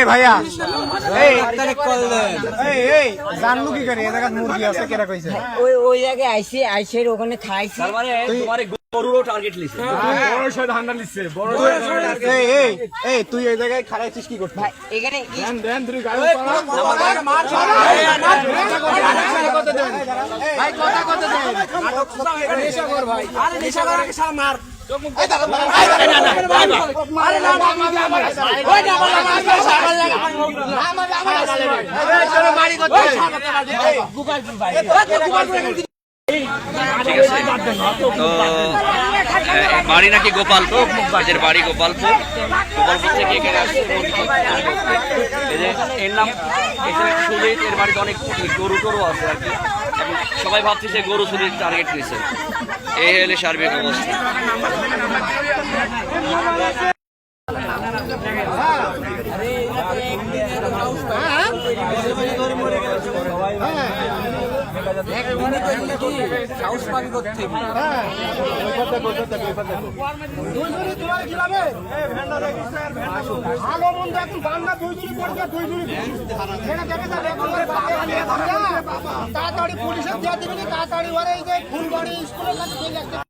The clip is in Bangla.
ভাইয়া জানলু কি করে মুরগি আছে কেরা কইছে ওই জায়গায় আইসে ওখানে খাইছি গরুরও টার্গেট লিছে বড় শয় ধান্দা লিছে বড় এই তুই এই জায়গায় খাড়াইছিস কি করছিস ভাই এখানে দেন তুই গাড়ি পালা মার কত দেন ভাই কত দেন নাটক নেশা কর ভাই আরে নেশা কর আগে সারা মার এই দাঁড়া আরে না ওই না এই চলো বাড়ি করতে গুগল ভাই ঠিক আছে তো বাড়ি নাকি গোপালপুর এদের বাড়ি গোপালপুর থেকে এখানে আসছে এর নাম এখানে সুজিত এর বাড়িতে অনেক গরু টরু আছে আর কি সবাই ভাবছে যে গরু সুজিত টার্গেট নিয়েছে এই হলে সার্বিক অবস্থা তাড়াতাড়ি পুলিশের দিয়ে দিবি তাড়াতাড়ি ফুলবাড়ি স্কুলের